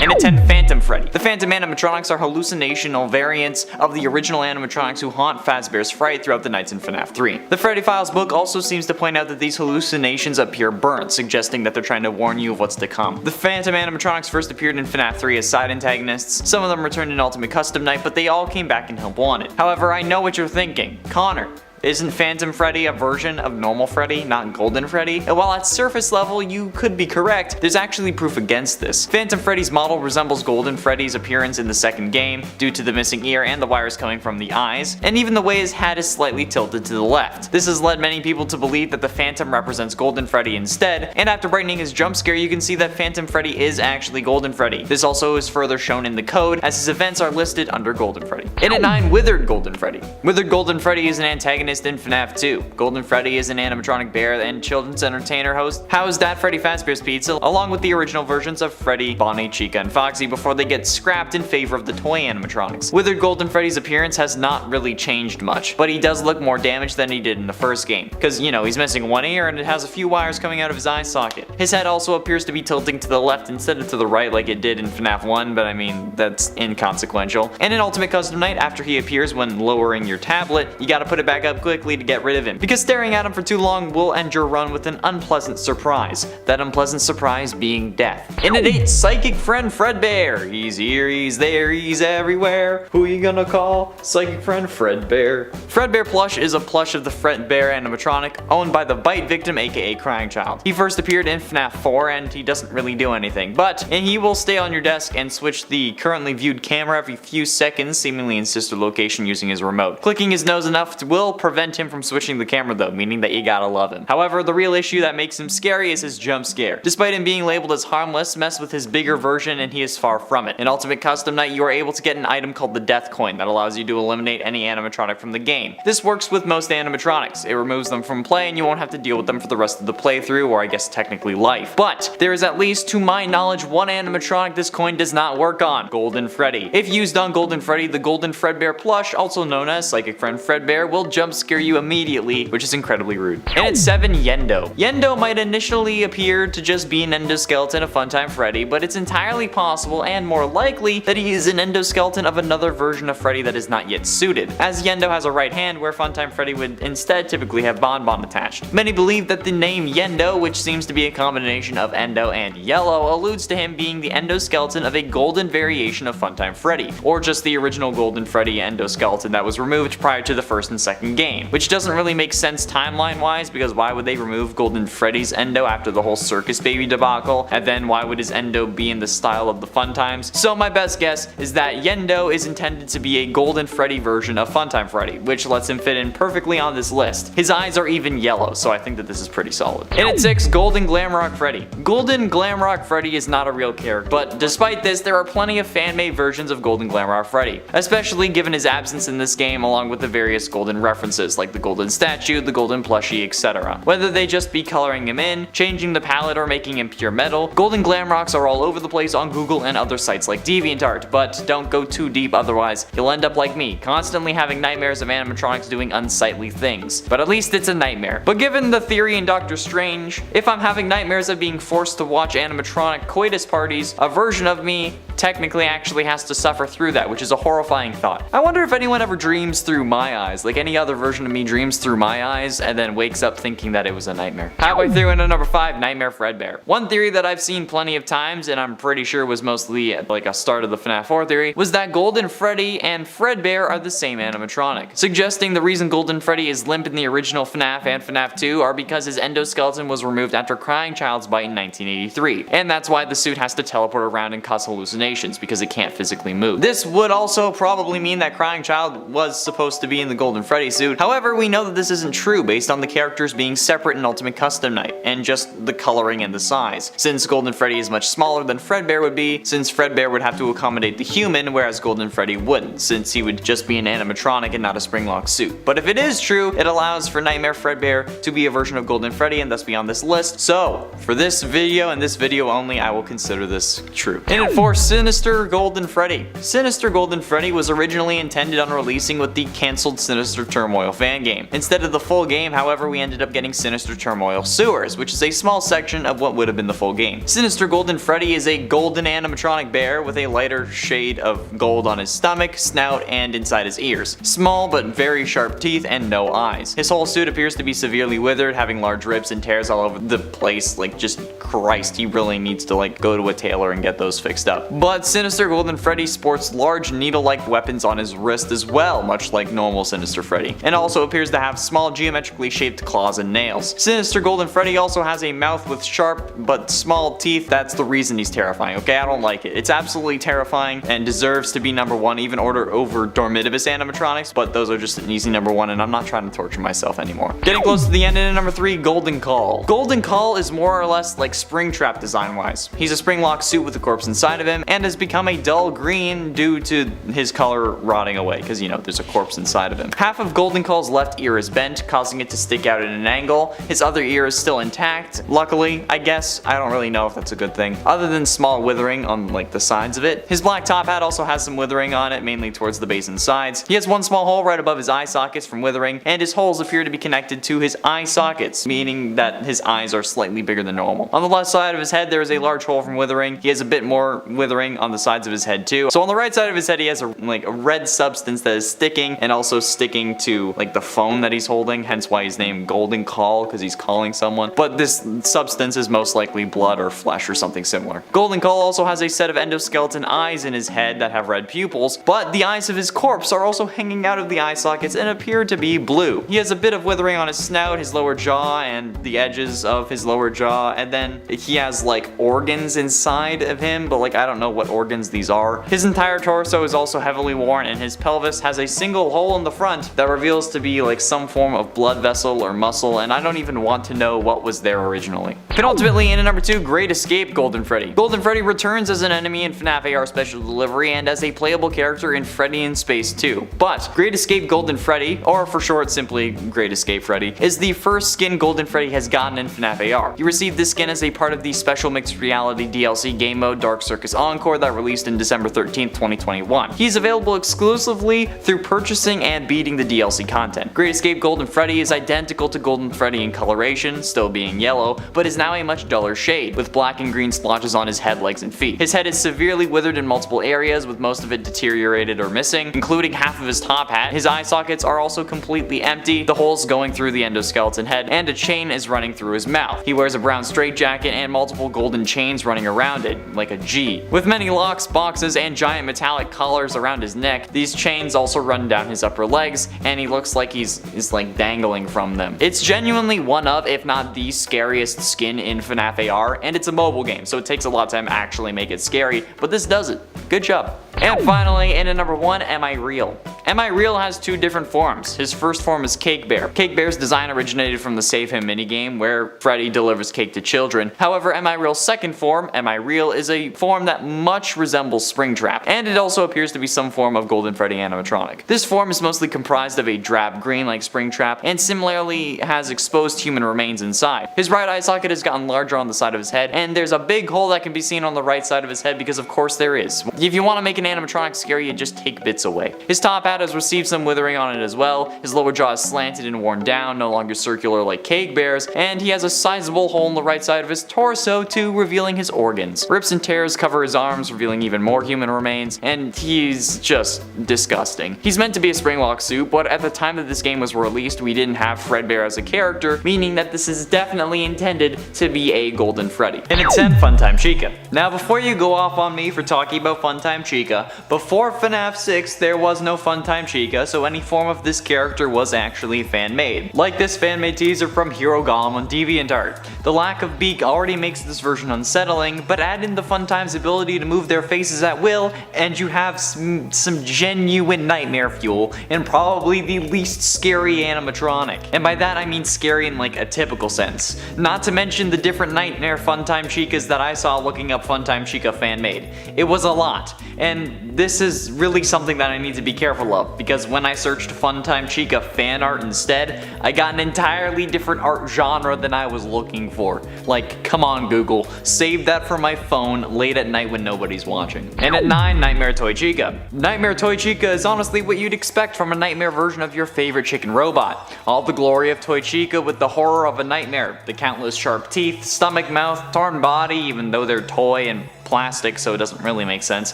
And at 10, Phantom Freddy. The Phantom animatronics are hallucinational variants of the original animatronics who haunt Fazbear's fright throughout the nights in FNAF 3. The Freddy Files book also seems to point out that these hallucinations appear burnt, suggesting that they're trying to warn you of what's to come. The Phantom animatronics first appeared in FNAF 3 as side antagonists. Some of them returned in Ultimate Custom Night, but they all came back in Help Wanted. However, I know what you're thinking. Connor, isn't Phantom Freddy a version of normal Freddy, not Golden Freddy? And while at surface level you could be correct, there's actually proof against this. Phantom Freddy's model resembles Golden Freddy's appearance in the second game, due to the missing ear and the wires coming from the eyes, and even the way his hat is slightly tilted to the left. This has led many people to believe that the Phantom represents Golden Freddy instead, and after brightening his jump scare you can see that Phantom Freddy is actually Golden Freddy. This also is further shown in the code, as his events are listed under Golden Freddy. And at 9, Withered Golden Freddy. Withered Golden Freddy is an antagonist in FNAF 2. Golden Freddy is an animatronic bear and children's entertainer host housed at Freddy Fazbear's Pizza, along with the original versions of Freddy, Bonnie, Chica, and Foxy before they get scrapped in favor of the toy animatronics. Withered Golden Freddy's appearance has not really changed much, but he does look more damaged than he did in the first game, because you know, he's missing one ear and it has a few wires coming out of his eye socket. His head also appears to be tilting to the left instead of to the right like it did in FNAF 1, but I mean, that's inconsequential. And in Ultimate Custom Night, after he appears when lowering your tablet, you gotta put it back up quickly to get rid of him, because staring at him for too long will end your run with an unpleasant surprise. That unpleasant surprise being death. And at 8, Psychic Friend FREDBEAR. He's here, he's there, he's everywhere. Who you gonna call? Psychic Friend FREDBEAR. FREDBEAR plush is a plush of the FREDBEAR animatronic owned by the bite victim, aka Crying Child. He first appeared in FNAF 4 and he doesn't really do anything, and he will stay on your desk and switch the currently viewed camera every few seconds, seemingly in sister location using his remote. Clicking his nose enough will prevent him from switching the camera though, meaning that you gotta love him. However, the real issue that makes him scary is his jump scare. Despite him being labeled as harmless, mess with his bigger version and he is far from it. In Ultimate Custom Night, you are able to get an item called the Death Coin that allows you to eliminate any animatronic from the game. This works with most animatronics. It removes them from play and you won't have to deal with them for the rest of the playthrough, or I guess technically life. But there is at least, to my knowledge, one animatronic this coin does not work on: Golden Freddy. If used on Golden Freddy, the Golden FREDBEAR plush, also known as Psychic Friend FREDBEAR, will jump scare you immediately, which is incredibly rude. And at 7, Yendo. Yendo might initially appear to just be an endoskeleton of Funtime Freddy, but it's entirely possible and more likely that he is an endoskeleton of another version of Freddy that is not yet suited, as Yendo has a right hand where Funtime Freddy would instead typically have Bonbon attached. Many believe that the name Yendo, which seems to be a combination of endo and yellow, alludes to him being the endoskeleton of a golden variation of Funtime Freddy, or just the original Golden Freddy endoskeleton that was removed prior to the first and second game, which doesn't really make sense timeline wise, because why would they remove Golden Freddy's endo after the whole Circus Baby debacle, and then why would his endo be in the style of the Funtimes? So my best guess is that Yendo is intended to be a Golden Freddy version of Funtime Freddy, which lets him fit in perfectly on this list. His eyes are even yellow, so I think that this is pretty solid. And at 6, Golden GLAMROCK Freddy. Golden GLAMROCK Freddy is not a real character, but despite this, there are plenty of fan-made versions of Golden GLAMROCK Freddy, especially given his absence in this game, along with the various golden references like the golden statue, the golden plushie, etc. Whether they just be coloring him in, changing the palette, or making him pure metal, Golden GLAMROCks are all over the place on Google and other sites like DeviantArt, but don't go too deep otherwise you'll end up like me, constantly having nightmares of animatronics doing unsightly things. But at least it's a nightmare. But given the theory in Doctor Strange, if I'm having nightmares of being forced to watch animatronic coitus parties, a version of me technically actually has to suffer through that, which is a horrifying thought. I wonder if anyone ever dreams through my eyes, like any other version of me dreams through my eyes and then wakes up thinking that it was a nightmare. Halfway through into number 5, Nightmare FREDBEAR. One theory that I've seen plenty of times, and I'm pretty sure was mostly like a start of the FNAF 4 theory, was that Golden Freddy and FREDBEAR are the same animatronic, suggesting the reason Golden Freddy is limp in the original FNAF and FNAF 2 are because his endoskeleton was removed after Crying Child's bite in 1983, and that's why the suit has to teleport around and cause hallucinations, because it can't physically move. This would also probably mean that Crying Child was supposed to be in the Golden Freddy suit. However, we know that this isn't true based on the characters being separate in Ultimate Custom Night, and just the coloring and the size, since Golden Freddy is much smaller than FREDBEAR would be, since FREDBEAR would have to accommodate the human, whereas Golden Freddy wouldn't, since he would just be an animatronic and not a spring-lock suit. But if it is true, it allows for Nightmare FREDBEAR to be a version of Golden Freddy and thus be on this list. So, for this video and this video only, I will consider this true. And at 4, Sinister Golden Freddy. Sinister Golden Freddy was originally intended on releasing with the cancelled Sinister Turmoil Turmoil fan game. Instead of the full game, however, we ended up getting Sinister Turmoil Sewers, which is a small section of what would have been the full game. Sinister Golden Freddy is a golden animatronic bear with a lighter shade of gold on his stomach, snout, and inside his ears. Small but very sharp teeth and no eyes. His whole suit appears to be severely withered, having large rips and tears all over the place. Like, just Christ, he really needs to like go to a tailor and get those fixed up. But Sinister Golden Freddy sports large needle-like weapons on his wrist as well, much like normal Sinister Freddy, and also appears to have small geometrically shaped claws and nails. Sinister Golden Freddy also has a mouth with sharp but small teeth. That's the reason he's terrifying, okay? I don't like it. It's absolutely terrifying and deserves to be number one, even over Dormitibus animatronics, but those are just an easy number one, and I'm not trying to torture myself anymore. Getting close to the end, and in number 3, Golden Call. Golden Call is more or less like Springtrap design-wise. He's a spring-lock suit with a corpse inside of him, and has become a dull green due to his color rotting away, because you know, there's a corpse inside of him. Half of Golden Call's left ear is bent, causing it to stick out at an angle. His other ear is still intact, luckily, I guess. I don't really know if that's a good thing, other than small withering on like the sides of it. His black top hat also has some withering on it, mainly towards the base and sides. He has one small hole right above his eye sockets from withering, and his holes appear to be connected to his eye sockets, meaning that his eyes are slightly bigger than normal. On the left side of his head, there is a large hole from withering. He has a bit more withering on the sides of his head too. So on the right side of his head, he has a red substance that is sticking, and also sticking to like the phone that he's holding, hence why he's named Golden Call, because he's calling someone. But this substance is most likely blood or flesh or something similar. Golden Call also has a set of endoskeleton eyes in his head that have red pupils, but the eyes of his corpse are also hanging out of the eye sockets and appear to be blue. He has a bit of withering on his snout, his lower jaw, and the edges of his lower jaw, and then he has like organs inside of him, but like I don't know what organs these are. His entire torso is also heavily worn, and his pelvis has a single hole in the front that reveals to be like some form of blood vessel or muscle, and I don't even want to know what was there originally. Penultimately, in at number 2, Great Escape Golden Freddy. Golden Freddy returns as an enemy in FNAF AR Special Delivery and as a playable character in Freddy in Space 2. But Great Escape Golden Freddy, or for short simply Great Escape Freddy, is the first skin Golden Freddy has gotten in FNAF AR. He received this skin as a part of the special mixed reality DLC game mode Dark Circus Encore that released in December 13th, 2021. He's available exclusively through purchasing and beating the DLC content. Great Escape Golden Freddy is identical to Golden Freddy in coloration, still being yellow, but is now a much duller shade, with black and green splotches on his head, legs, and feet. His head is severely withered in multiple areas, with most of it deteriorated or missing, including half of his top hat. His eye sockets are also completely empty, the holes going through the endoskeleton head, and a chain is running through his mouth. He wears a brown straitjacket and multiple golden chains running around it, like a G. With many locks, boxes, and giant metallic collars around his neck, these chains also run down his upper legs, and he looks like he's like dangling from them. It's genuinely one of, if not the scariest skin in FNAF AR, and it's a mobile game, so it takes a lot of time to actually make it scary, but this does it. Good job. And finally, in at number 1, Am I Real? Am I Real has 2 different forms. His first form is Cake Bear. Cake Bear's design originated from the Save Him minigame, where Freddy delivers cake to children. However, Am I Real's second form, Am I Real, is a form that much resembles Springtrap, and it also appears to be some form of Golden Freddy animatronic. This form is mostly comprised of a drab green like Springtrap, and similarly has exposed human remains inside. His right eye socket has gotten larger on the side of his head, and there's a big hole that can be seen on the right side of his head, because of course there is. If you want to make an animatronic scary, you just take bits away. His top hat has received some withering on it as well. His lower jaw is slanted and worn down, no longer circular like Cake Bear's, and he has a sizable hole in the right side of his torso too, revealing his organs. Rips and tears cover his arms, revealing even more human remains, and he's just disgusting. He's meant to be a springlock suit, but at the time that this game was released, we didn't have FREDBEAR as a character, meaning that this is definitely intended to be a Golden Freddy. And it's 10, Funtime Chica. Now before you go off on me for talking about Funtime Chica, before FNAF 6 there was no Funtime Chica, so any form of this character was actually fan-made. Like this fan-made teaser from Hero Golem on DeviantArt. The lack of beak already makes this version unsettling, but add in the Funtime's ability to move their faces at will, and you have some genuine nightmare fuel, and probably the least scary animatronic. And by that I mean scary in like a typical sense. Not to mention the different nightmare Funtime Chicas that I saw looking up Funtime Chica fan-made. It was a lot, and this is really something that I need to be careful love, because when I searched Funtime Chica fan art instead, I got an entirely different art genre than I was looking for. Like, come on Google, save that for my phone late at night when nobody's watching. And at 9, Nightmare Toy Chica. Nightmare Toy Chica is honestly what you'd expect from a nightmare version of your favorite chicken robot. All the glory of Toy Chica with the horror of a nightmare, the countless sharp teeth, stomach, mouth, torn body, even though they're toy and plastic, so it doesn't really make sense,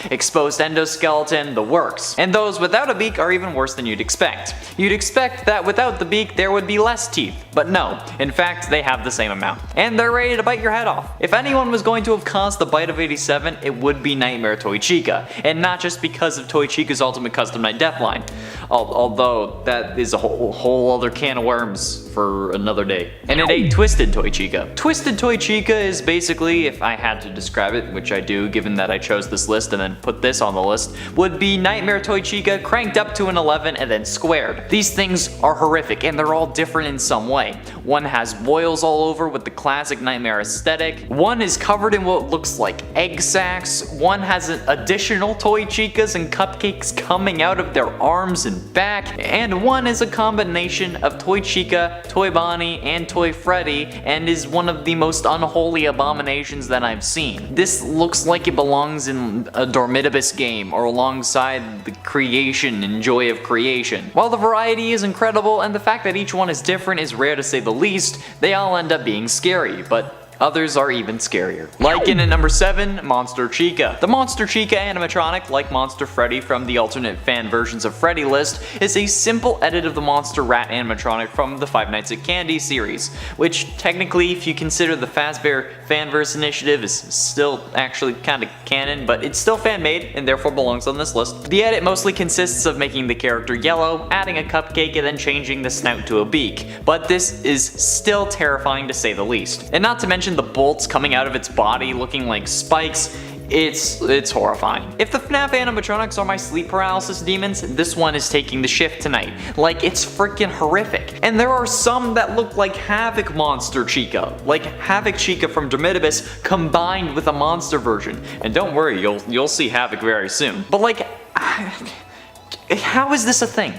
exposed endoskeleton, the works. And those without a beak are even worse than you'd expect. You'd expect that without the beak there would be less teeth, but no, in fact they have the same amount. And they're ready to bite your head off. If anyone was going to have caused the bite of 87, it would be Nightmare Toy Chica, and not just because of Toy Chica's Ultimate Custom Night Deathline, although that is a whole other can of worms for another day. And at 8, Twisted Toy Chica. Twisted Toy Chica is basically, if I had to describe it, which I do given that I chose this list and then put this on the list, would be Nightmare Toy Chica cranked up to an 11 and then squared. These things are horrific and they're all different in some way. One has boils all over with the classic nightmare aesthetic, one is covered in what looks like egg sacs, one has additional Toy Chicas and cupcakes coming out of their arms and back, and one is a combination of Toy Chica, Toy Bonnie, and Toy Freddy, and is one of the most unholy abominations that I've seen. This looks like it belongs in a Dormitibus game or alongside the creation and joy of creation. While the variety is incredible and the fact that each one is different is rare to say the least, they all end up being scary, but others are even scarier. Like in at number 7, Monster Chica. The Monster Chica animatronic, like Monster Freddy from the alternate fan versions of Freddy list, is a simple edit of the Monster Rat animatronic from the Five Nights at Candy series, which technically, if you consider the Fazbear Fanverse initiative, is still actually kinda canon, but it's still fan-made and therefore belongs on this list. The edit mostly consists of making the character yellow, adding a cupcake, and then changing the snout to a beak, but this is still terrifying to say the least. And not to mention the bolts coming out of its body looking like spikes, it's horrifying. If the FNAF animatronics are my sleep paralysis demons, this one is taking the shift tonight. Like, it's freaking horrific. And there are some that look like Havoc Monster Chica, like Havoc Chica from Dormitibus combined with a monster version. And don't worry, you'll see Havoc very soon. But like, how is this a thing?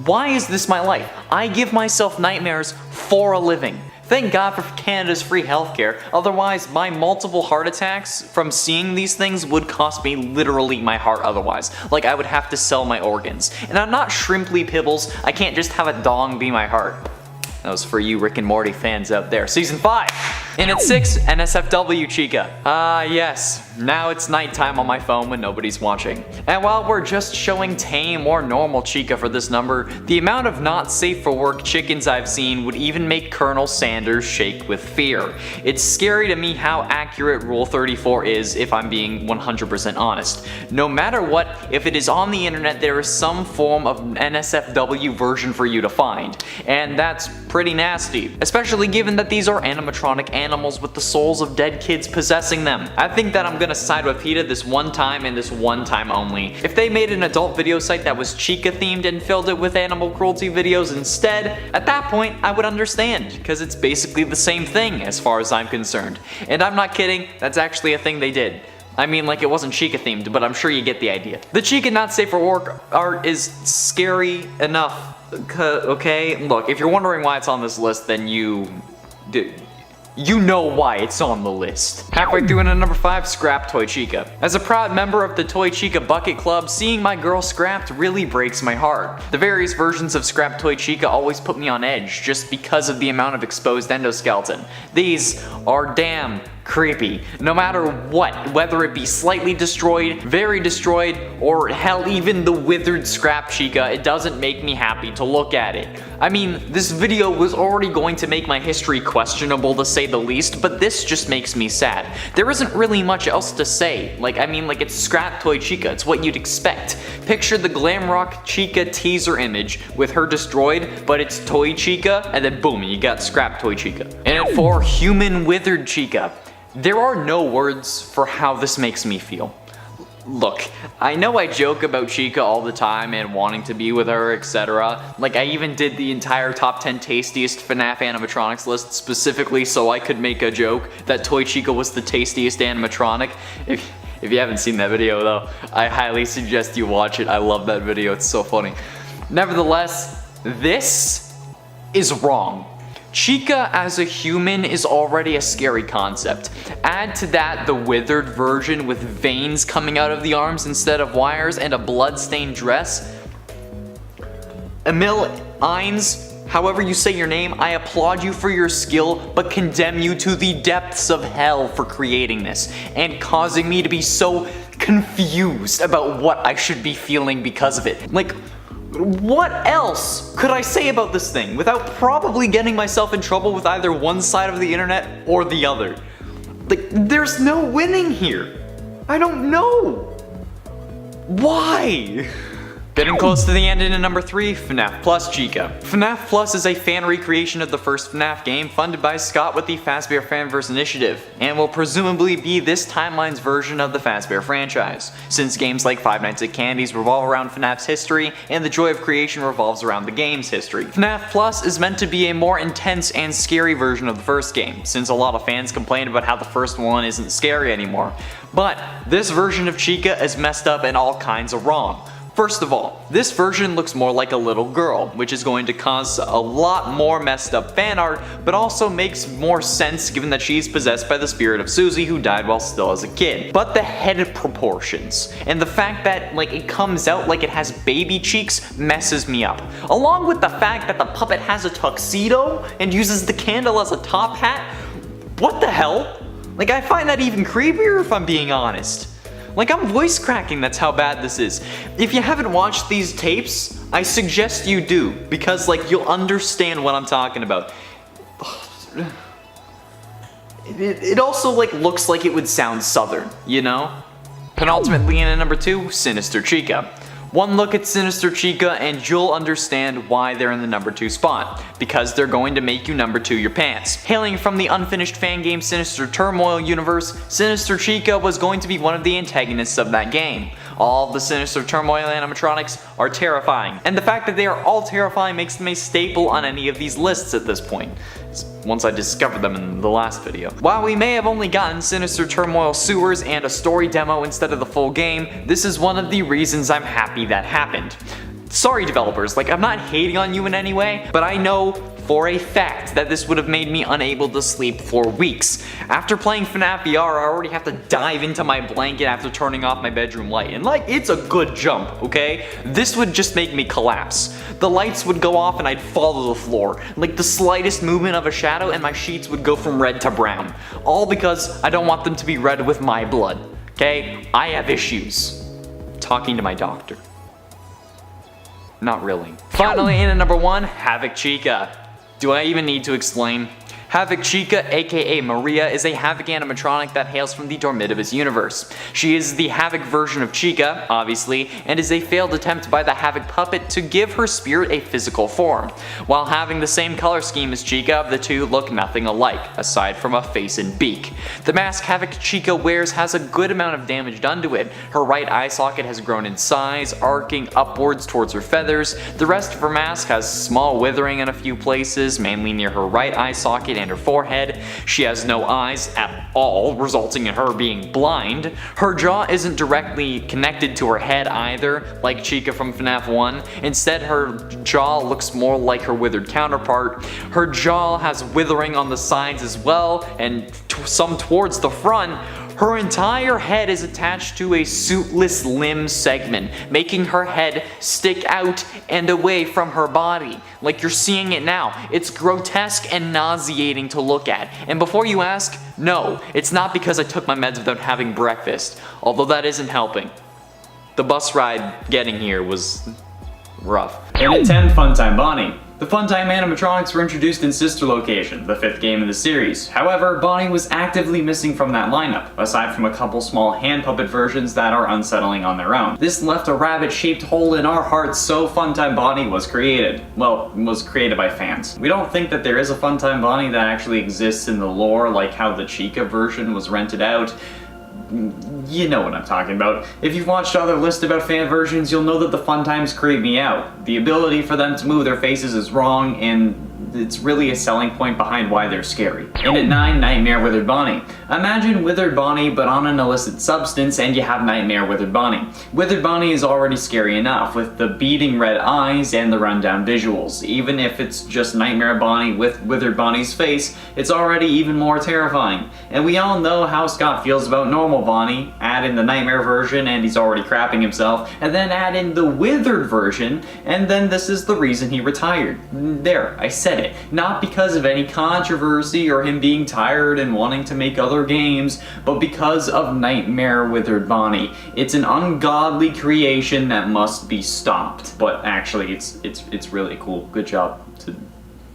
Why is this my life? I give myself nightmares for a living. Thank God for Canada's free healthcare, otherwise my multiple heart attacks from seeing these things would cost me literally my heart otherwise. Like, I would have to sell my organs. And I'm not Shrimply Pibbles, I can't just have a dong be my heart. That was for you Rick and Morty fans out there. Season 5! And at 6, NSFW Chica. Yes, now it's nighttime on my phone when nobody's watching. And while we're just showing tame or normal Chica for this number, the amount of not safe for work chickens I've seen would even make Colonel Sanders shake with fear. It's scary to me how accurate Rule 34 is, if I'm being 100% honest. No matter what, if it is on the internet, there is some form of NSFW version for you to find. And that's pretty nasty, especially given that these are animatronic animals with the souls of dead kids possessing them. I think that I'm gonna side with PETA this one time and this one time only. If they made an adult video site that was Chica themed and filled it with animal cruelty videos instead, at that point I would understand, because it's basically the same thing as far as I'm concerned. And I'm not kidding, that's actually a thing they did. I mean, like, it wasn't Chica themed, but I'm sure you get the idea. The Chica not safe for work art is scary enough. Okay, look, if you're wondering why it's on this list, then you know why it's on the list. Halfway through, in at number 5, Scrap Toy Chica. As a proud member of the Toy Chica Bucket Club, seeing my girl scrapped really breaks my heart. The various versions of Scrap Toy Chica always put me on edge just because of the amount of exposed endoskeleton. These are damn creepy. No matter what, whether it be slightly destroyed, very destroyed, or hell, even the withered Scrap Chica, it doesn't make me happy to look at it. I mean, this video was already going to make my history questionable to say the least, but this just makes me sad. There isn't really much else to say. Like, I mean, like, it's Scrap Toy Chica, it's what you'd expect. Picture the GLAMROCK Chica teaser image with her destroyed, but it's Toy Chica, and then boom, you got Scrap Toy Chica. And at 4, Human Withered Chica. There are no words for how this makes me feel. Look, I know I joke about Chica all the time and wanting to be with her, etc. Like, I even did the entire top 10 tastiest FNAF animatronics list specifically so I could make a joke that Toy Chica was the tastiest animatronic. If you haven't seen that video though, I highly suggest you watch it. I love that video, it's so funny. Nevertheless, this is wrong. Chica as a human is already a scary concept. Add to that the withered version with veins coming out of the arms instead of wires and a blood-stained dress. Emil Ines, however you say your name, I applaud you for your skill, but condemn you to the depths of hell for creating this and causing me to be so confused about what I should be feeling because of it. Like, what else could I say about this thing without probably getting myself in trouble with either one side of the internet or the other? Like, there's no winning here. I don't know. Why? Getting close to the end into number 3, FNAF Plus Chica. FNAF Plus is a fan recreation of the first FNAF game funded by Scott with the FazBear Fanverse initiative, and will presumably be this timeline's version of the FazBear franchise, since games like Five Nights at Candy's revolve around FNAF's history, and the joy of creation revolves around the game's history. FNAF Plus is meant to be a more intense and scary version of the first game, since a lot of fans complained about how the first one isn't scary anymore. But this version of Chica is messed up and all kinds of wrong. First of all, this version looks more like a little girl, which is going to cause a lot more messed up fan art, but also makes more sense given that she's possessed by the spirit of Susie who died while still as a kid. But the head proportions, and the fact that it comes out like it has baby cheeks messes me up. Along with the fact that the puppet has a tuxedo and uses the candle as a top hat. What the hell? I find that even creepier if I'm being honest. I'm voice cracking, that's how bad this is. If you haven't watched these tapes, I suggest you do, because you'll understand what I'm talking about. It also looks like it would sound southern, you know? Penultimately in at number 2, Sinister Chica. One look at Sinister Chica and you'll understand why they're in the number 2 spot, because they're going to make you number 2 your pants. Hailing from the unfinished fan game Sinister Turmoil universe, Sinister Chica was going to be one of the antagonists of that game. All of the Sinister Turmoil animatronics are terrifying, and the fact that they are all terrifying makes them a staple on any of these lists at this point, once I discovered them in the last video. While we may have only gotten Sinister Turmoil sewers and a story demo instead of the full game, this is one of the reasons I'm happy that happened. Sorry developers, I'm not hating on you in any way, but I know for a fact that this would have made me unable to sleep for weeks. After playing FNAF VR, I already have to dive into my blanket after turning off my bedroom light, and it's a good jump, okay? This would just make me collapse. The lights would go off and I'd fall to the floor. The slightest movement of a shadow and my sheets would go from red to brown. All because I don't want them to be red with my blood, okay? I have issues. Talking to my doctor. Not really. Finally, in at number 1, Havoc Chica. Do I even need to explain? Havoc Chica, aka Maria, is a Havoc animatronic that hails from the Dormitivus universe. She is the Havoc version of Chica, obviously, and is a failed attempt by the Havoc puppet to give her spirit a physical form. While having the same color scheme as Chica, the two look nothing alike, aside from a face and beak. The mask Havoc Chica wears has a good amount of damage done to it. Her right eye socket has grown in size, arcing upwards towards her feathers. The rest of her mask has small withering in a few places, mainly near her right eye socket and her forehead. She has no eyes at all, resulting in her being blind. Her jaw isn't directly connected to her head either, like Chica from FNAF 1. Instead, her jaw looks more like her withered counterpart. Her jaw has withering on the sides as well, and some towards the front. Her entire head is attached to a suitless limb segment, making her head stick out and away from her body. Like you're seeing it now. It's grotesque and nauseating to look at. And before you ask, no, it's not because I took my meds without having breakfast, although that isn't helping. The bus ride getting here was rough. And at 10, Funtime Bonnie. The Funtime animatronics were introduced in Sister Location, the 5th game in the series. However, Bonnie was actively missing from that lineup, aside from a couple small hand puppet versions that are unsettling on their own. This left a rabbit-shaped hole in our hearts, so Funtime Bonnie was created. Well, was created by fans. We don't think that there is a Funtime Bonnie that actually exists in the lore, like how the Chica version was rented out. You know what I'm talking about. If you've watched other lists about fan versions, you'll know that the Funtimes creep me out. The ability for them to move their faces is wrong, and it's really a selling point behind why they're scary. And at 9, Nightmare Withered Bonnie. Imagine Withered Bonnie but on an illicit substance and you have Nightmare Withered Bonnie. Withered Bonnie is already scary enough with the beating red eyes and the rundown visuals. Even if it's just Nightmare Bonnie with Withered Bonnie's face, it's already even more terrifying. And we all know how Scott feels about normal Bonnie. Add in the Nightmare version and he's already crapping himself, and then add in the Withered version, and then this is the reason he retired. There, I said it. Not because of any controversy or him being tired and wanting to make other games, but because of Nightmare Withered Bonnie. It's an ungodly creation that must be stopped. But actually, it's really cool. Good job to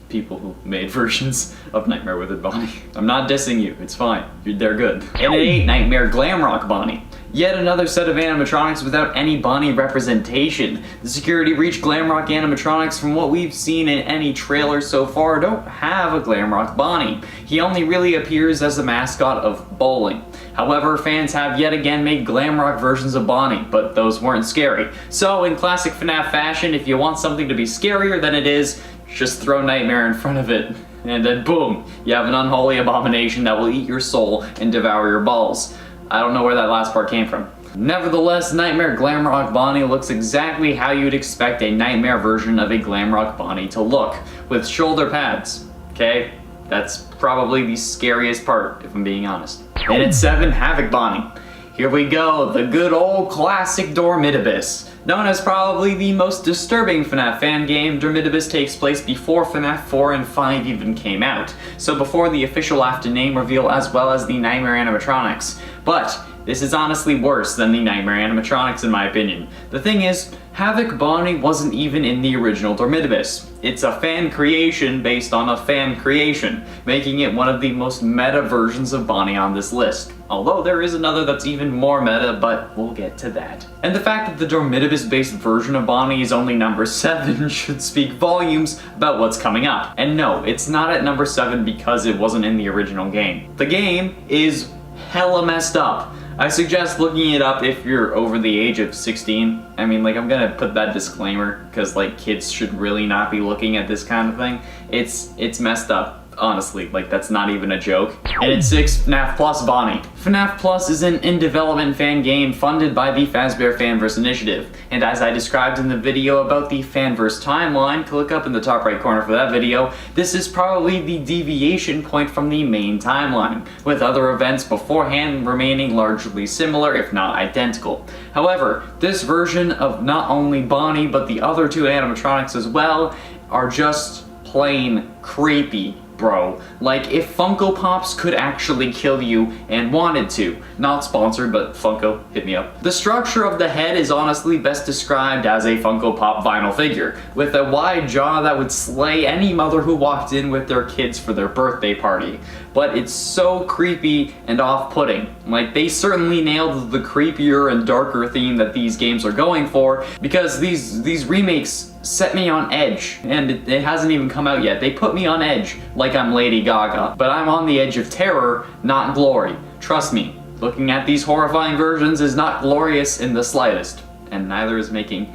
people who made versions of Nightmare Withered Bonnie. I'm not dissing you, it's fine. They're good. And at 8, Nightmare GLAMROCK Bonnie. Yet another set of animatronics without any Bonnie representation. The Security Breach GLAMROCK animatronics, from what we've seen in any trailer so far, don't have a GLAMROCK Bonnie. He only really appears as the mascot of bowling. However, fans have yet again made GLAMROCK versions of Bonnie, but those weren't scary. So in classic FNAF fashion, if you want something to be scarier than it is, just throw Nightmare in front of it, and then boom, you have an unholy abomination that will eat your soul and devour your balls. I don't know where that last part came from. Nevertheless, Nightmare GLAMROCK Bonnie looks exactly how you'd expect a Nightmare version of a GLAMROCK Bonnie to look, with shoulder pads, okay? That's probably the scariest part, if I'm being honest. And at 7, Havoc Bonnie. Here we go, the good old classic Dormitibus. Known as probably the most disturbing FNAF fan game, Dormitibus takes place before FNAF 4 and 5 even came out, so before the official after name reveal as well as the Nightmare animatronics. But this is honestly worse than the Nightmare animatronics in my opinion. The thing is, Havoc Bonnie wasn't even in the original Dormitibus. It's a fan creation based on a fan creation, making it one of the most meta versions of Bonnie on this list. Although there is another that's even more meta, but we'll get to that. And the fact that the Dormitibus based version of Bonnie is only number 7 should speak volumes about what's coming up. And no, it's not at number 7 because it wasn't in the original game. The game is hella messed up. I suggest looking it up if you're over the age of 16. I mean, like, I'm gonna put that disclaimer because, like, kids should really not be looking at this kind of thing. It's messed up. Honestly, like, that's not even a joke. And at 6, FNAF Plus Bonnie. FNAF Plus is an in-development fan game funded by the Fazbear Fanverse Initiative. And as I described in the video about the Fanverse timeline, click up in the top right corner for that video, this is probably the deviation point from the main timeline, with other events beforehand remaining largely similar, if not identical. However, this version of not only Bonnie, but the other 2 animatronics as well, are just plain creepy. Bro, like if Funko Pops could actually kill you and wanted to. Not sponsored, but Funko, hit me up. The structure of the head is honestly best described as a Funko Pop vinyl figure, with a wide jaw that would slay any mother who walked in with their kids for their birthday party. But it's so creepy and off-putting. Like, they certainly nailed the creepier and darker theme that these games are going for, because these remakes set me on edge, and it hasn't even come out yet. They put me on edge like I'm Lady Gaga, but I'm on the edge of terror, not glory. Trust me, looking at these horrifying versions is not glorious in the slightest, and neither is making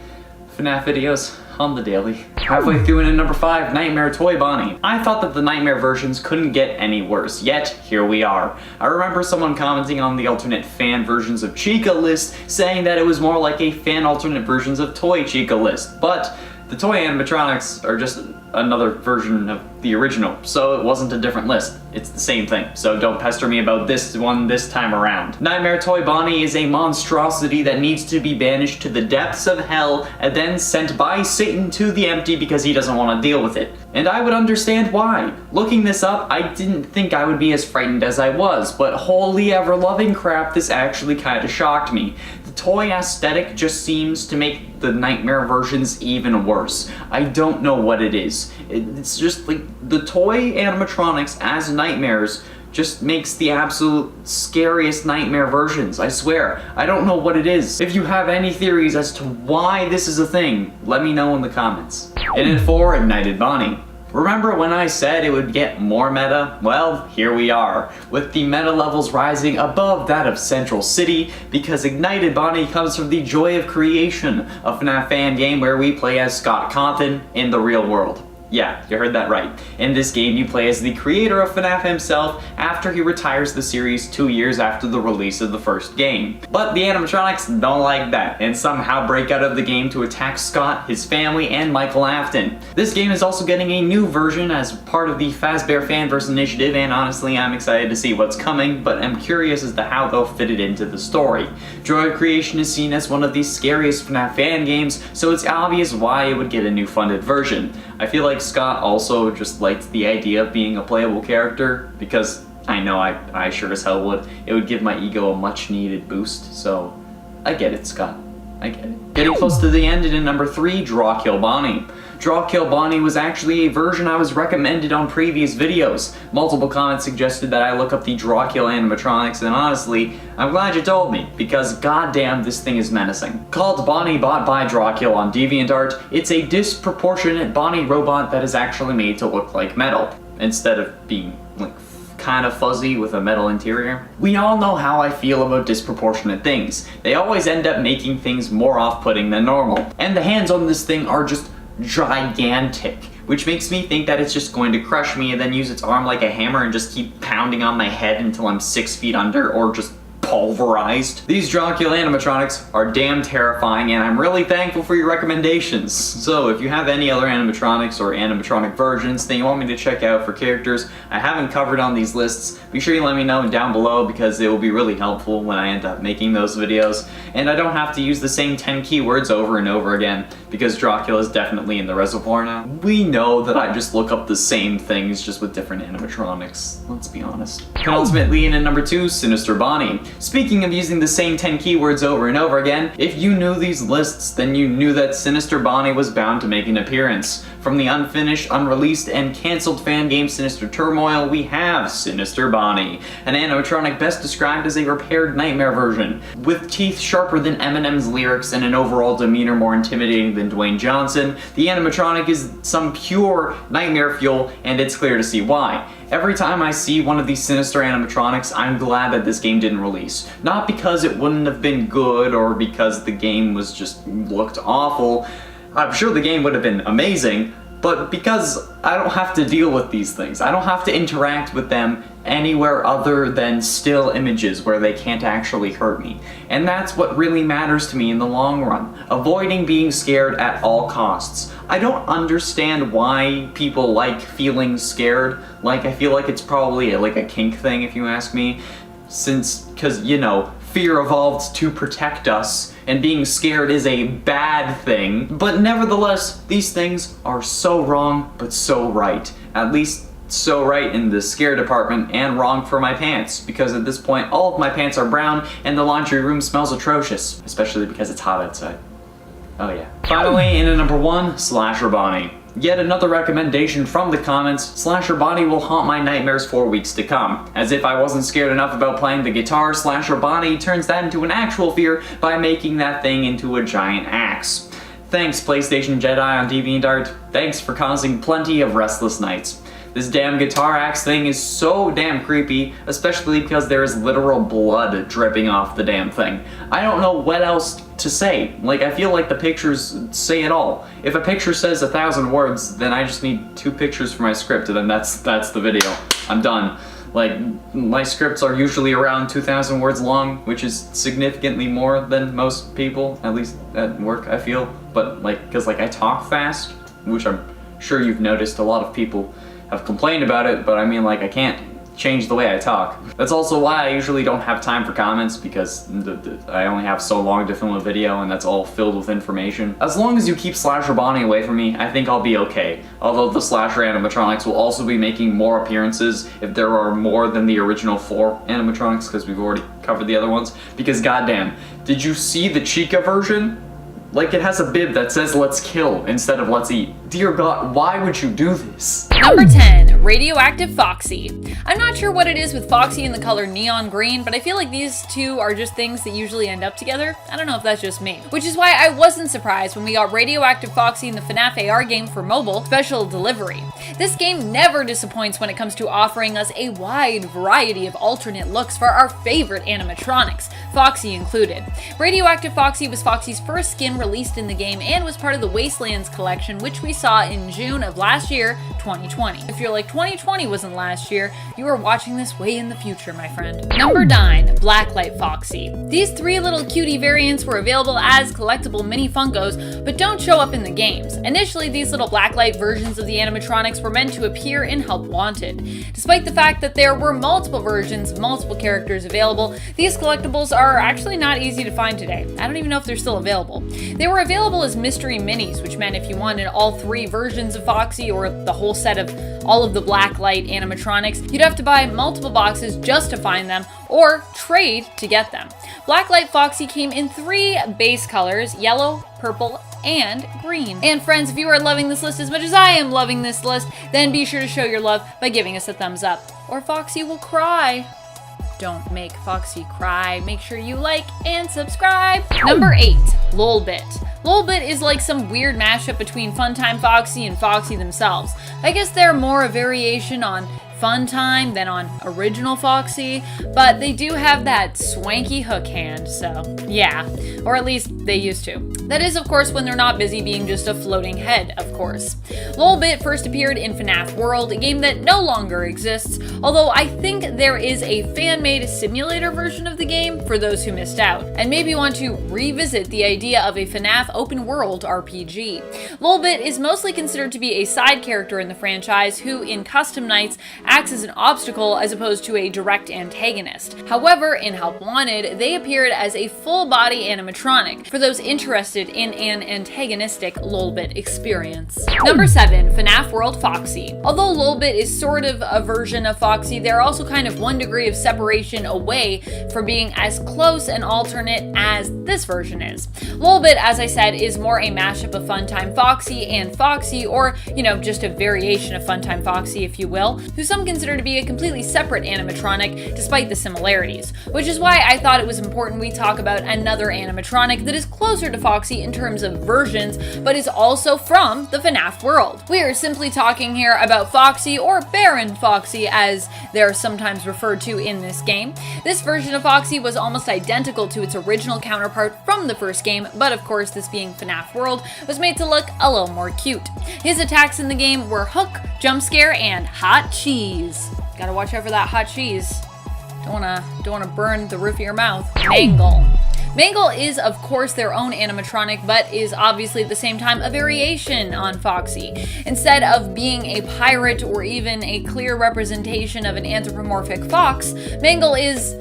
FNAF videos on the daily. Halfway through and at number 5, Nightmare Toy Bonnie. I thought that the Nightmare versions couldn't get any worse, yet here we are. I remember someone commenting on the alternate fan versions of Chica list, saying that it was more like a fan alternate versions of Toy Chica list, but the toy animatronics are just another version of the original, so it wasn't a different list. It's the same thing, so don't pester me about this one this time around. Nightmare Toy Bonnie is a monstrosity that needs to be banished to the depths of hell and then sent by Satan to the empty because he doesn't want to deal with it. And I would understand why. Looking this up, I didn't think I would be as frightened as I was, but holy ever-loving crap, this actually kinda shocked me. The toy aesthetic just seems to make the Nightmare versions even worse. I don't know what it is. It's just like the toy animatronics as nightmares just makes the absolute scariest Nightmare versions, I swear. I don't know what it is. If you have any theories as to why this is a thing, let me know in the comments. And at 4, Ignited Bonnie. Remember when I said it would get more meta? Well, here we are, with the meta levels rising above that of Central City, because Ignited Bonnie comes from the joy of creation, a FNAF fan game where we play as Scott Cawthon in the real world. Yeah, you heard that right. In this game, you play as the creator of FNAF himself after he retires the series 2 years after the release of the first game. But the animatronics don't like that, and somehow break out of the game to attack Scott, his family, and Michael Afton. This game is also getting a new version as part of the FazBear Fanverse initiative, and honestly, I'm excited to see what's coming, but I'm curious as to how they'll fit it into the story. Droid Creation is seen as one of the scariest FNAF fan games, so it's obvious why it would get a new funded version. I feel like Scott also just liked the idea of being a playable character, because I know I sure as hell would. It would give my ego a much needed boost, so I get it, Scott. I get it. Getting close to the end, and in number 3, DRAWKILL Bonnie. DRAWKILL Bonnie was actually a version I was recommended on previous videos. Multiple comments suggested that I look up the DRAWKILL animatronics, and honestly, I'm glad you told me, because goddamn this thing is menacing. Called Bonnie Bot by DRAWKILL on DeviantArt, it's a disproportionate Bonnie robot that is actually made to look like metal, instead of being like kind of fuzzy with a metal interior. We all know how I feel about disproportionate things. They always end up making things more off-putting than normal. And the hands on this thing are just gigantic, which makes me think that it's just going to crush me and then use its arm like a hammer and just keep pounding on my head until I'm 6 feet under or just pulverized. These DRAWKILL animatronics are damn terrifying, and I'm really thankful for your recommendations. So if you have any other animatronics or animatronic versions that you want me to check out for characters I haven't covered on these lists, be sure you let me know down below, because it will be really helpful when I end up making those videos, and I don't have to use the same 10 keywords over and over again, because DRAWKILL is definitely in the reservoir now. We know that I just look up the same things just with different animatronics, let's be honest. Penultimately, in at number 2, SINISTER Bonnie. Speaking of using the same 10 keywords over and over again, if you knew these lists, then you knew that SINISTER Bonnie was bound to make an appearance. From the unfinished, unreleased, and cancelled fan game Sinister Turmoil, we have SINISTER Bonnie, an animatronic best described as a repaired nightmare version. With teeth sharper than Eminem's lyrics and an overall demeanor more intimidating than Dwayne Johnson, the animatronic is some pure nightmare fuel, and it's clear to see why. Every time I see one of these sinister animatronics, I'm glad that this game didn't release. Not because it wouldn't have been good or because the game was just looked awful. I'm sure the game would have been amazing, but because I don't have to deal with these things. I don't have to interact with them anywhere other than still images where they can't actually hurt me. And that's what really matters to me in the long run. Avoiding being scared at all costs. I don't understand why people like feeling scared. Like, I feel like it's probably like a kink thing if you ask me. Cause, you know, fear evolved to protect us, and being scared is a bad thing. But nevertheless, these things are so wrong, but so right. At least so right in the scare department, and wrong for my pants, because at this point all of my pants are brown and the laundry room smells atrocious, especially because it's hot outside. Oh yeah. Finally, in at number 1, Slasher Bonnie. Yet another recommendation from the comments, Slasher Bonnie will haunt my nightmares for weeks to come. As if I wasn't scared enough about playing the guitar, Slasher Bonnie turns that into an actual fear by making that thing into a giant axe. Thanks, PlayStation Jedi on DeviantArt. Thanks for causing plenty of restless nights. This damn guitar axe thing is so damn creepy, especially because there is literal blood dripping off the damn thing. I don't know what else to say. Like, I feel like the pictures say it all. If a picture says 1,000 words, then I just need 2 pictures for my script, and then that's the video. I'm done. Like, my scripts are usually around 2,000 words long, which is significantly more than most people, at least at work, I feel. But, like, because, like, I talk fast, which I'm sure you've noticed a lot of people have complained about it, but I mean, like, I can't change the way I talk. That's also why I usually don't have time for comments, because I only have so long to film a video, and that's all filled with information. As long as you keep Slasher Bonnie away from me, I think I'll be okay. Although the Slasher animatronics will also be making more appearances if there are more than the original 4 animatronics, because we've already covered the other ones. Because goddamn, did you see the Chica version? Like, it has a bib that says "Let's kill" instead of "Let's eat." Dear God, why would you do this? Number 10, Radioactive Foxy. I'm not sure what it is with Foxy in the color neon green, but I feel like these two are just things that usually end up together. I don't know if that's just me. Which is why I wasn't surprised when we got Radioactive Foxy in the FNAF AR game for mobile special delivery. This game never disappoints when it comes to offering us a wide variety of alternate looks for our favorite animatronics, Foxy included. Radioactive Foxy was Foxy's first skin released in the game and was part of the Wastelands collection, which we saw in June of last year, 2020. If you're like 2020 wasn't last year, you are watching this way in the future, my friend. Number 9, Blacklight Foxy. These 3 little cutie variants were available as collectible mini Funkos, but don't show up in the games. Initially, these little blacklight versions of the animatronics were meant to appear in Help Wanted. Despite the fact that there were multiple versions of multiple characters available, these collectibles are actually not easy to find today. I don't even know if they're still available. They were available as mystery minis, which meant if you wanted all 3 versions of Foxy or the whole set of all of the blacklight animatronics, you'd have to buy multiple boxes just to find them or trade to get them. Blacklight Foxy came in 3 base colors: yellow, purple, and green. And friends, if you are loving this list as much as I am loving this list, then be sure to show your love by giving us a thumbs up, or Foxy will cry. Don't make Foxy cry. Make sure you like and subscribe. Number 8, Lolbit. Lolbit is like some weird mashup between FUNTIME Foxy and Foxy themselves. I guess they're more a variation on FUNTIME than on original Foxy, but they do have that swanky hook hand, so yeah, or at least they used to. That is, of course, when they're not busy being just a floating head, of course. Lolbit first appeared in FNAF World, a game that no longer exists, although I think there is a fan-made simulator version of the game for those who missed out, and maybe want to revisit the idea of a FNAF open world RPG. Lolbit is mostly considered to be a side character in the franchise who, in custom nights, acts as an obstacle as opposed to a direct antagonist. However, in Help Wanted, they appeared as a full-body animatronic for those interested in an antagonistic Lolbit experience. Number 7, FNAF World Foxy. Although Lolbit is sort of a version of Foxy, they're also kind of 1 degree of separation away from being as close an alternate as this version is. Lolbit, as I said, is more a mashup of FUNTIME Foxy and Foxy, or, just a variation of FUNTIME Foxy, if you will, who some consider to be a completely separate animatronic despite the similarities, which is why I thought it was important we talk about another animatronic that is closer to Foxy in terms of versions, but is also from the FNAF world. We are simply talking here about Foxy, or Baron Foxy as they're sometimes referred to in this game. This version of Foxy was almost identical to its original counterpart from the first game, but of course, this being FNAF World, was made to look a little more cute. His attacks in the game were Hook, Jump Scare, and Hot Cheese. Gotta watch out for that hot cheese. Don't wanna burn the roof of your mouth. Mangle. Mangle is, of course, their own animatronic, but is obviously at the same time a variation on Foxy. Instead of being a pirate or even a clear representation of an anthropomorphic fox, Mangle is,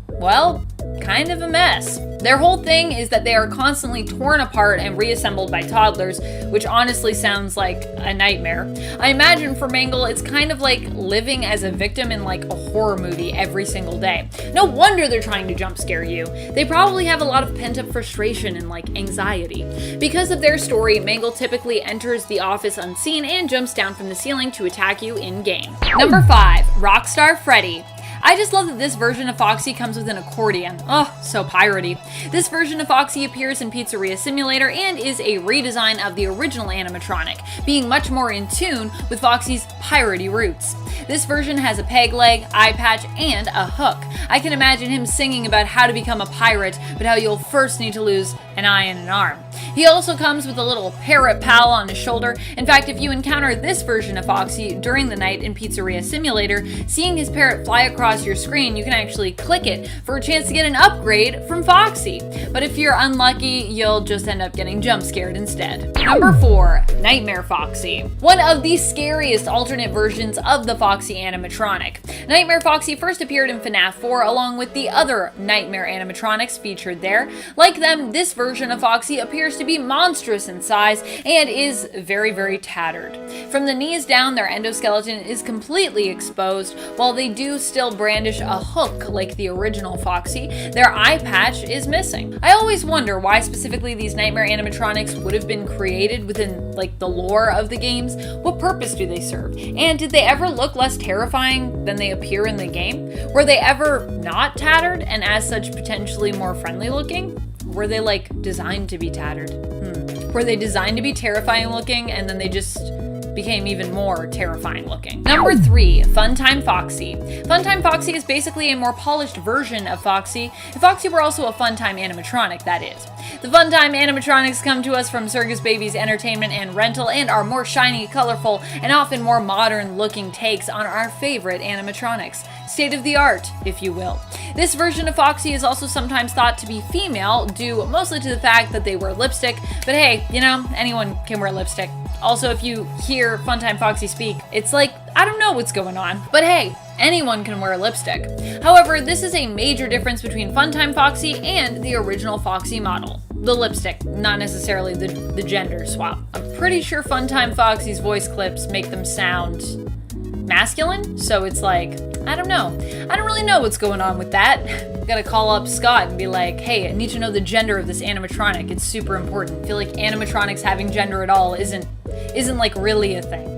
well, kind of a mess. Their whole thing is that they are constantly torn apart and reassembled by toddlers, which honestly sounds like a nightmare. I imagine for Mangle, it's kind of like living as a victim in like a horror movie every single day. No wonder they're trying to jump scare you. They probably have a lot of pent-up frustration and like anxiety. Because of their story, Mangle typically enters the office unseen and jumps down from the ceiling to attack you in-game. Number 5, Rockstar Freddy. I just love that this version of Foxy comes with an accordion. Oh, so piratey. This version of Foxy appears in Pizzeria Simulator and is a redesign of the original animatronic, being much more in tune with Foxy's piratey roots. This version has a peg leg, eye patch, and a hook. I can imagine him singing about how to become a pirate, but how you'll first need to lose an eye and an arm. He also comes with a little parrot pal on his shoulder. In fact, if you encounter this version of Foxy during the night in Pizzeria Simulator, seeing his parrot fly across your screen, you can actually click it for a chance to get an upgrade from Foxy. But if you're unlucky, you'll just end up getting jump scared instead. Number 4, Nightmare Foxy. One of the scariest alternate versions of the Foxy animatronic. Nightmare Foxy first appeared in FNAF 4 along with the other Nightmare animatronics featured there. Like them, this version of Foxy appears to be monstrous in size and is very, very tattered. From the knees down, their endoskeleton is completely exposed, while they do still brandish a hook like the original Foxy. Their eye patch is missing. I always wonder why specifically these Nightmare animatronics would have been created within like the lore of the games. What purpose do they serve? And did they ever look less terrifying than they appear in the game? Were they ever not tattered and as such potentially more friendly looking? Were they like designed to be tattered? Were they designed to be terrifying looking and then they just became even more terrifying looking. Number 3, FUNTIME Foxy. FUNTIME Foxy is basically a more polished version of Foxy, if Foxy were also a FUNTIME animatronic, that is. The FUNTIME animatronics come to us from Circus Baby's Entertainment and Rental and are more shiny, colorful, and often more modern looking takes on our favorite animatronics. State of the art, if you will. This version of Foxy is also sometimes thought to be female, due mostly to the fact that they wear lipstick, but hey, you know, anyone can wear lipstick. Also, if you hear FUNTIME Foxy speak, it's like, I don't know what's going on, but hey, anyone can wear lipstick. However, this is a major difference between FUNTIME Foxy and the original Foxy model. The lipstick, not necessarily the gender swap. I'm pretty sure FUNTIME Foxy's voice clips make them sound masculine, so it's like, I don't know. I don't really know what's going on with that. Gotta call up Scott and be like, hey, I need to know the gender of this animatronic. It's super important. I feel like animatronics having gender at all isn't like really a thing.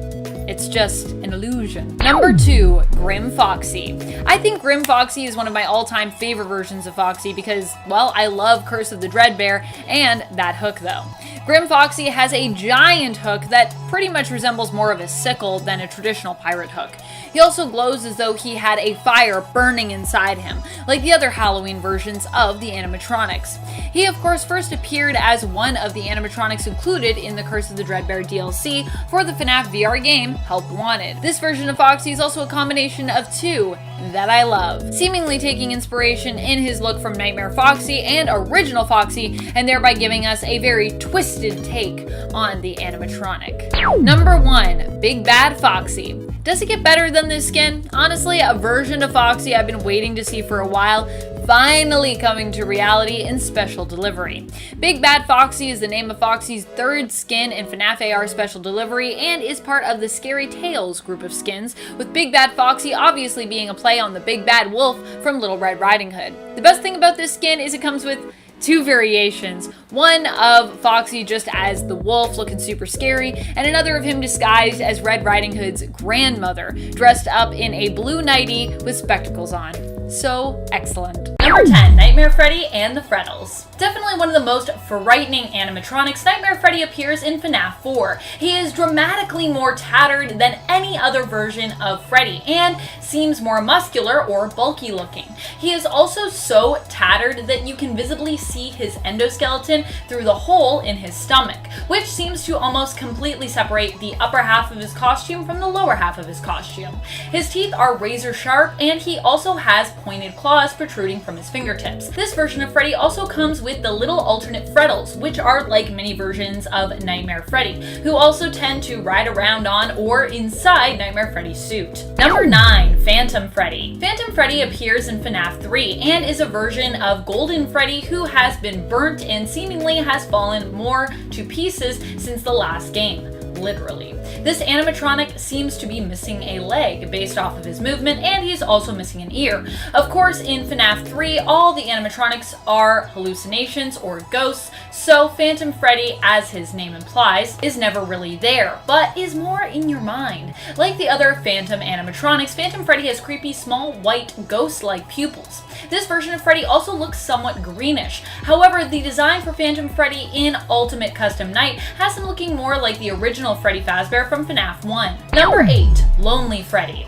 It's just an illusion. Number 2, Grim Foxy. I think Grim Foxy is one of my all-time favorite versions of Foxy because, well, I love Curse of the Dreadbear and that hook though. Grim Foxy has a giant hook that pretty much resembles more of a sickle than a traditional pirate hook. He also glows as though he had a fire burning inside him, like the other Halloween versions of the animatronics. He of course first appeared as one of the animatronics included in the Curse of the Dreadbear DLC for the FNAF VR game Help Wanted. This version of Foxy is also a combination of two that I love, seemingly taking inspiration in his look from Nightmare Foxy and original Foxy, and thereby giving us a very twisted take on the animatronic. Number 1, Big Bad Foxy. Does it get better than this skin? Honestly, a version of Foxy I've been waiting to see for a while, finally coming to reality in special delivery. Big Bad Foxy is the name of Foxy's third skin in FNAF AR special delivery and is part of the Scary Tales group of skins, with Big Bad Foxy obviously being a play on the Big Bad Wolf from Little Red Riding Hood. The best thing about this skin is it comes with two variations. One of Foxy just as the wolf looking super scary, and another of him disguised as Red Riding Hood's grandmother, dressed up in a blue nightie with spectacles on. So excellent. Number 10, Nightmare Freddy and the FREDDLES. Definitely one of the most frightening animatronics, Nightmare Freddy appears in FNAF 4. He is dramatically more tattered than any other version of Freddy and seems more muscular or bulky looking. He is also so tattered that you can visibly see his endoskeleton through the hole in his stomach, which seems to almost completely separate the upper half of his costume from the lower half of his costume. His teeth are razor sharp and he also has pointed claws protruding from his fingertips. This version of Freddy also comes with the little alternate FREDDLES, which are like mini versions of Nightmare Freddy, who also tend to ride around on or inside Nightmare Freddy's suit. Number 9, Phantom Freddy. Phantom Freddy appears in FNAF 3 and is a version of Golden Freddy who has been burnt and seemingly has fallen more to pieces since the last game. Literally. This animatronic seems to be missing a leg based off of his movement, and he's also missing an ear. Of course, in FNAF 3, all the animatronics are hallucinations or ghosts, so Phantom Freddy, as his name implies, is never really there, but is more in your mind. Like the other Phantom animatronics, Phantom Freddy has creepy, small, white, ghost-like pupils. This version of Freddy also looks somewhat greenish. However, the design for Phantom Freddy in Ultimate Custom Night has him looking more like the original Freddy Fazbear from FNAF 1. Number 8, Lonely Freddy.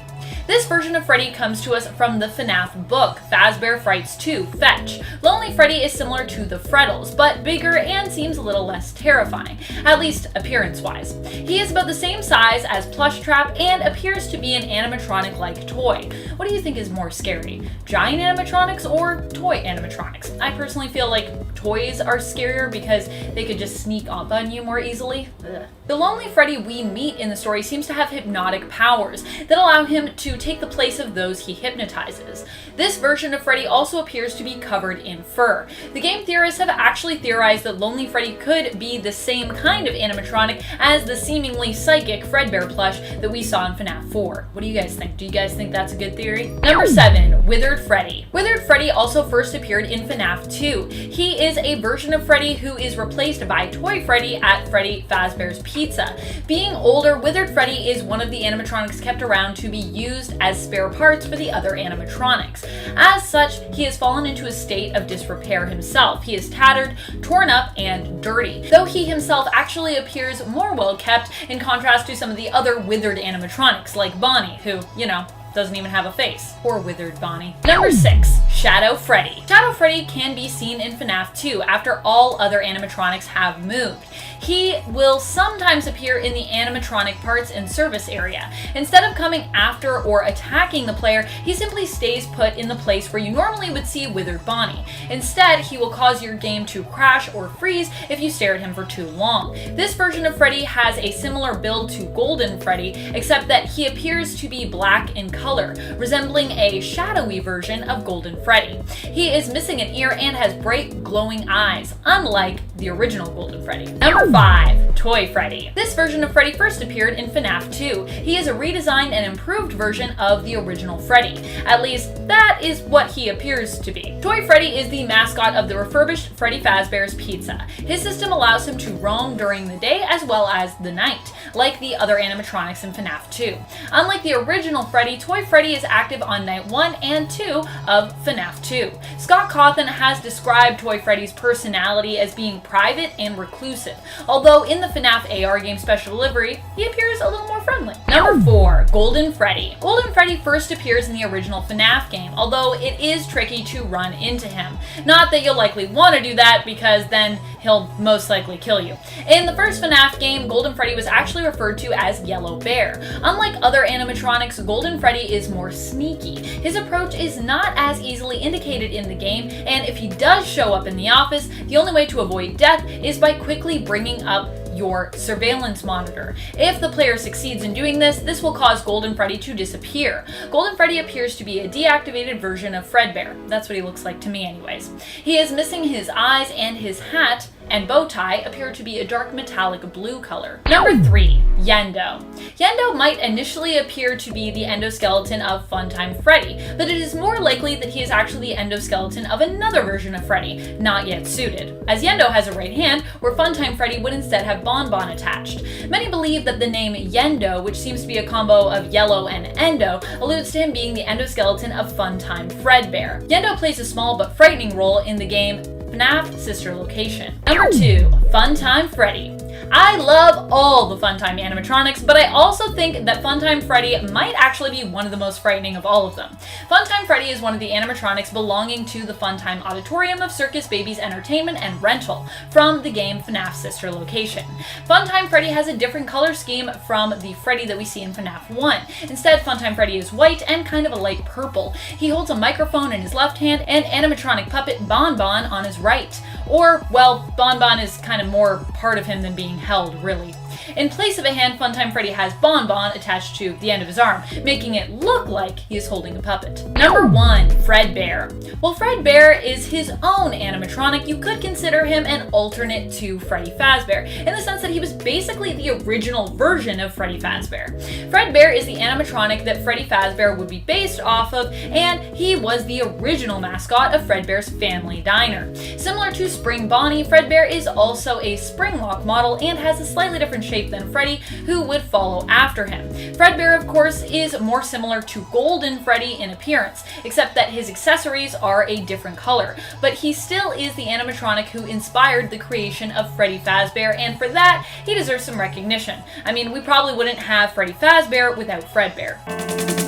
This version of Freddy comes to us from the FNAF book, Fazbear Frights 2, Fetch. Lonely Freddy is similar to the FREDDLES, but bigger and seems a little less terrifying, at least appearance-wise. He is about the same size as Plushtrap and appears to be an animatronic-like toy. What do you think is more scary, giant animatronics or toy animatronics? I personally feel like toys are scarier because they could just sneak up on you more easily. Ugh. The Lonely Freddy we meet in the story seems to have hypnotic powers that allow him to take the place of those he hypnotizes. This version of Freddy also appears to be covered in fur. The game theorists have actually theorized that Lonely Freddy could be the same kind of animatronic as the seemingly psychic FREDBEAR plush that we saw in FNAF 4. What do you guys think? Do you guys think that's a good theory? Number 7, Withered Freddy. Withered Freddy also first appeared in FNAF 2. He is a version of Freddy who is replaced by Toy Freddy at Freddy Fazbear's Pizza. Being older, Withered Freddy is one of the animatronics kept around to be used used as spare parts for the other animatronics. As such, he has fallen into a state of disrepair himself. He is tattered, torn up, and dirty, though he himself actually appears more well kept in contrast to some of the other withered animatronics like Bonnie, who, you know, doesn't even have a face. Poor withered Bonnie. Number 6. Shadow Freddy. Shadow Freddy can be seen in FNAF 2 after all other animatronics have moved. He will sometimes appear in the animatronic parts and service area. Instead of coming after or attacking the player, he simply stays put in the place where you normally would see withered Bonnie. Instead, he will cause your game to crash or freeze if you stare at him for too long. This version of Freddy has a similar build to Golden Freddy, except that he appears to be black in color, resembling a shadowy version of Golden Freddy. He is missing an ear and has bright glowing eyes, unlike the original Golden Freddy. Number 5. Toy Freddy. This version of Freddy first appeared in FNAF 2. He is a redesigned and improved version of the original Freddy. At least, that is what he appears to be. Toy Freddy is the mascot of the refurbished Freddy Fazbear's Pizza. His system allows him to roam during the day as well as the night, like the other animatronics in FNAF 2. Unlike the original Freddy, Toy Freddy is active on night 1 and 2 of FNAF 2. Scott Cawthon has described Toy Freddy's personality as being private and reclusive, although in the FNAF AR game Special Delivery, he appears a little more friendly. Number 4. Golden Freddy. Golden Freddy first appears in the original FNAF game, although it is tricky to run into him. Not that you'll likely want to do that, because then he'll most likely kill you. In the first FNAF game, Golden Freddy was actually referred to as Yellow Bear. Unlike other animatronics, Golden Freddy is more sneaky. His approach is not as easily indicated in the game, and if he does show up in the office, the only way to avoid death is by quickly bringing up your surveillance monitor. If the player succeeds in doing this, this will cause Golden Freddy to disappear. Golden Freddy appears to be a deactivated version of FREDBEAR. That's what he looks like to me anyways. He is missing his eyes, and his hat and bow tie appear to be a dark metallic blue color. Number 3. Yendo. Yendo might initially appear to be the endoskeleton of Funtime Freddy, but it is more likely that he is actually the endoskeleton of another version of Freddy, not yet suited, as Yendo has a right hand, where Funtime Freddy would instead have Bonbon attached. Many believe that the name Yendo, which seems to be a combo of yellow and endo, alludes to him being the endoskeleton of Funtime Fredbear. Yendo plays a small but frightening role in the game FNAF Sister Location. Number 2. Funtime Freddy. I love all the Funtime animatronics, but I also think that Funtime Freddy might actually be one of the most frightening of all of them. Funtime Freddy is one of the animatronics belonging to the Funtime Auditorium of Circus Baby's Entertainment and Rental from the game FNAF Sister Location. Funtime Freddy has a different color scheme from the Freddy that we see in FNAF 1. Instead, Funtime Freddy is white and kind of a light purple. He holds a microphone in his left hand and animatronic puppet Bonbon on his right. Or, well, Bonbon is kind of more part of him than being held, really. In place of a hand, Funtime Freddy has Bonbon attached to the end of his arm, making it look like he is holding a puppet. Number 1. FREDBEAR. While FREDBEAR is his own animatronic, you could consider him an alternate to Freddy Fazbear, in the sense that he was basically the original version of Freddy Fazbear. FREDBEAR is the animatronic that Freddy Fazbear would be based off of, and he was the original mascot of Fredbear's Family Diner. Similar to Spring Bonnie, FREDBEAR is also a spring-lock model and has a slightly different shape than Freddy, who would follow after him. FREDBEAR, of course, is more similar to Golden Freddy in appearance, except that his accessories are a different color. But he still is the animatronic who inspired the creation of Freddy Fazbear, and for that, he deserves some recognition. I mean, we probably wouldn't have Freddy Fazbear without FREDBEAR.